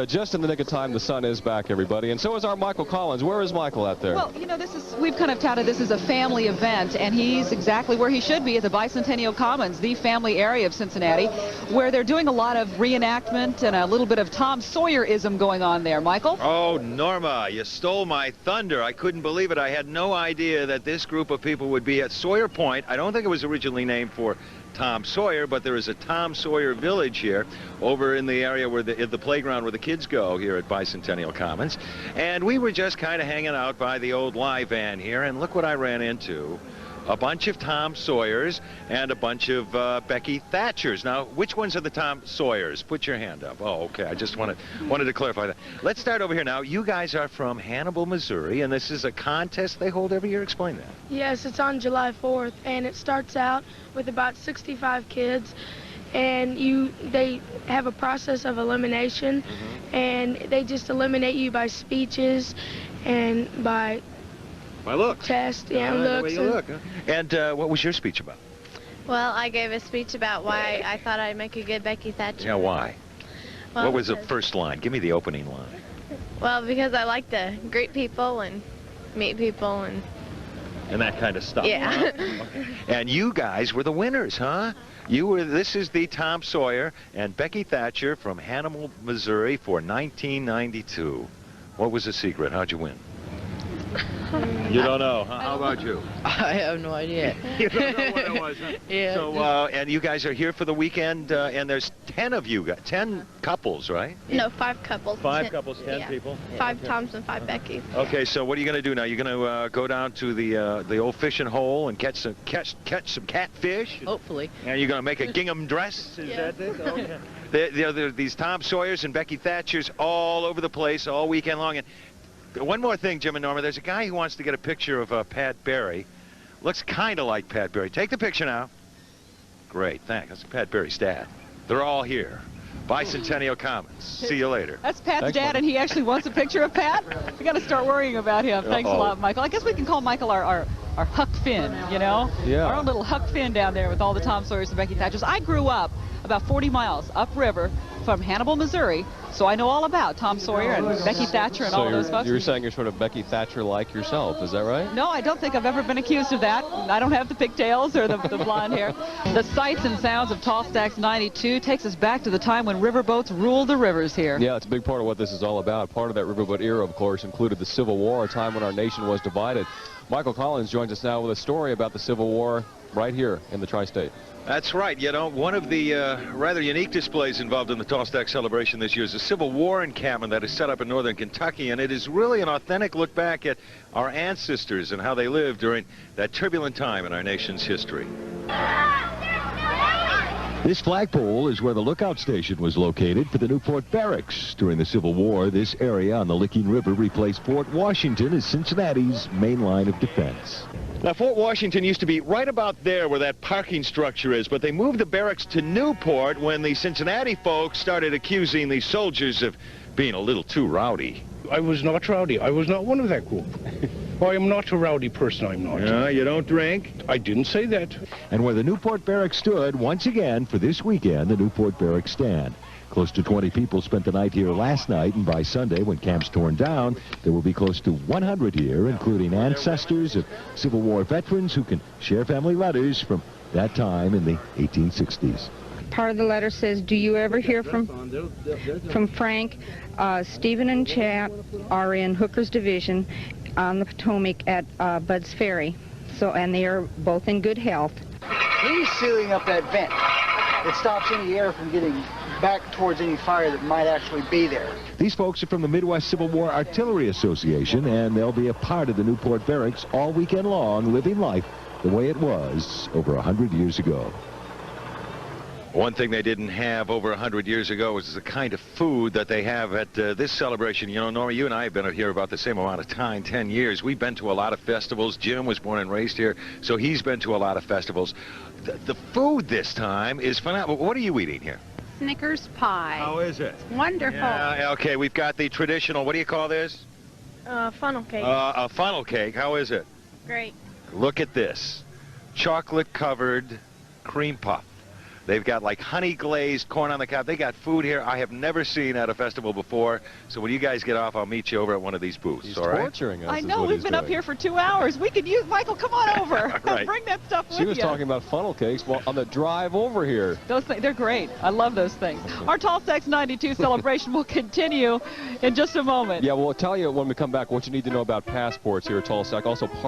Just in the nick of time, the sun is back, everybody, and so is our Michael Collins. Where is Michael out there? Well, you know, we've kind of touted this as a family event, and he's exactly where he should be at the Bicentennial Commons, the family area of Cincinnati, where they're doing a lot of reenactment and a little bit of Tom Sawyer-ism going on there. Michael? Oh, Norma, you stole my thunder. I couldn't believe it. I had no idea that this group of people would be at Sawyer Point. I don't think it was originally named for Tom Sawyer, but there is a Tom Sawyer village here over in the area where the playground where the kids go here at Bicentennial Commons. And we were just kind of hanging out by the old live van here, and look what I ran into. A bunch of Tom Sawyers and a bunch of Becky Thatchers. Now, which ones are the Tom Sawyers? Put your hand up. Oh, okay. I just wanted to clarify that. Let's start over here now. You guys are from Hannibal, Missouri, and this is a contest they hold every year. Explain that. Yes, it's on July 4th, and it starts out with about 65 kids, and they have a process of elimination, and they just eliminate you by speeches and by looks. Test, yeah, looks. The way you look, huh? And what was your speech about? Well, I gave a speech about why I thought I'd make a good Becky Thatcher. Yeah, why? Well, what was the first line? Give me the opening line. Well, because I like to greet people and meet people and that kind of stuff. Yeah. Huh? Okay. And you guys were the winners, huh? This is the Tom Sawyer and Becky Thatcher from Hannibal, Missouri for 1992. What was the secret? How'd you win? You don't know, huh? How about you? I have no idea. You don't know what it was, huh? Yeah. So, and you guys are here for the weekend, and there's 10 of you, 10 couples, right? No, 5 couples. 5 couples, 10 people? 5 Toms and 5 Beckys. Okay, so what are you going to do now? You're going to go down to the old fishing hole and catch some catfish? Hopefully. And you're going to make a gingham dress? Is that it? Okay. There are these Tom Sawyers and Becky Thatchers all over the place all weekend long. And one more thing, Jim and Norma. There's a guy who wants to get a picture of Pat Berry. Looks kind of like Pat Berry. Take the picture now. Great, thanks. That's Pat Berry's dad. They're all here. Bicentennial Commons. See you later. That's Pat's dad, and he actually wants a picture of Pat? We got to start worrying about him. Thanks a lot, Michael. I guess we can call Michael our Huck Finn, you know? Yeah. Our own little Huck Finn down there with all the Tom Sawyers and Becky Thatchers. I grew up about 40 miles upriver from Hannibal, Missouri, so I know all about Tom Sawyer and Becky Thatcher and all those folks. You're saying you're sort of Becky Thatcher-like yourself, is that right? No, I don't think I've ever been accused of that. I don't have the pigtails or the blonde hair. The sights and sounds of Tall Stacks 92 takes us back to the time when riverboats ruled the rivers here. Yeah, it's a big part of what this is all about. Part of that riverboat era, of course, included the Civil War, a time when our nation was divided. Michael Collins joins us now with a story about the Civil War right here in the Tri-State. That's right. You know, one of the rather unique displays involved in the Tall Stack celebration this year is a Civil War encampment that is set up in northern Kentucky, and it is really an authentic look back at our ancestors and how they lived during that turbulent time in our nation's history. This flagpole is where the lookout station was located for the Newport Barracks. During the Civil War, this area on the Licking River replaced Fort Washington as Cincinnati's main line of defense. Now, Fort Washington used to be right about there where that parking structure is, but they moved the barracks to Newport when the Cincinnati folks started accusing the soldiers of being a little too rowdy. I was not rowdy. I was not one of that group. I am not a rowdy person, I'm not. Yeah, you don't drink? I didn't say that. And where the Newport Barracks stood, once again, for this weekend, the Newport Barracks stand. Close to 20 people spent the night here last night, and by Sunday, when camp's torn down, there will be close to 100 here, including ancestors of Civil War veterans who can share family letters from that time in the 1860s. Part of the letter says, do you ever hear from Frank? Stephen and Chat are in Hooker's Division on the Potomac at Bud's Ferry, and they are both in good health. He's sealing up that vent. It stops any air from getting back towards any fire that might actually be there. These folks are from the Midwest Civil War Artillery Association, and they'll be a part of the Newport Barracks all weekend long, living life the way it was over 100 years ago. One thing they didn't have over 100 years ago was the kind of food that they have at this celebration. You know, Norma, you and I have been here about the same amount of time, 10 years. We've been to a lot of festivals. Jim was born and raised here, so he's been to a lot of festivals. The food this time is phenomenal. What are you eating here? Snickers pie. How is it? Wonderful. Yeah, okay, we've got the traditional, what do you call this? Funnel cake. A funnel cake. How is it? Great. Look at this. Chocolate-covered cream puff. They've got like honey glazed corn on the cob. They got food here I have never seen at a festival before. So when you guys get off, I'll meet you over at one of these booths. He's all right? torturing us. I is know, what we've he's been up doing. here for 2 hours. We could use, Michael, come on over. Right. Bring that stuff with you. She was talking about funnel cakes on the drive over here. Those things, they're great. I love those things. Our Tall Stacks 92 celebration will continue in just a moment. Yeah, we'll tell you when we come back what you need to know about passports here at Tall Stack. Also, part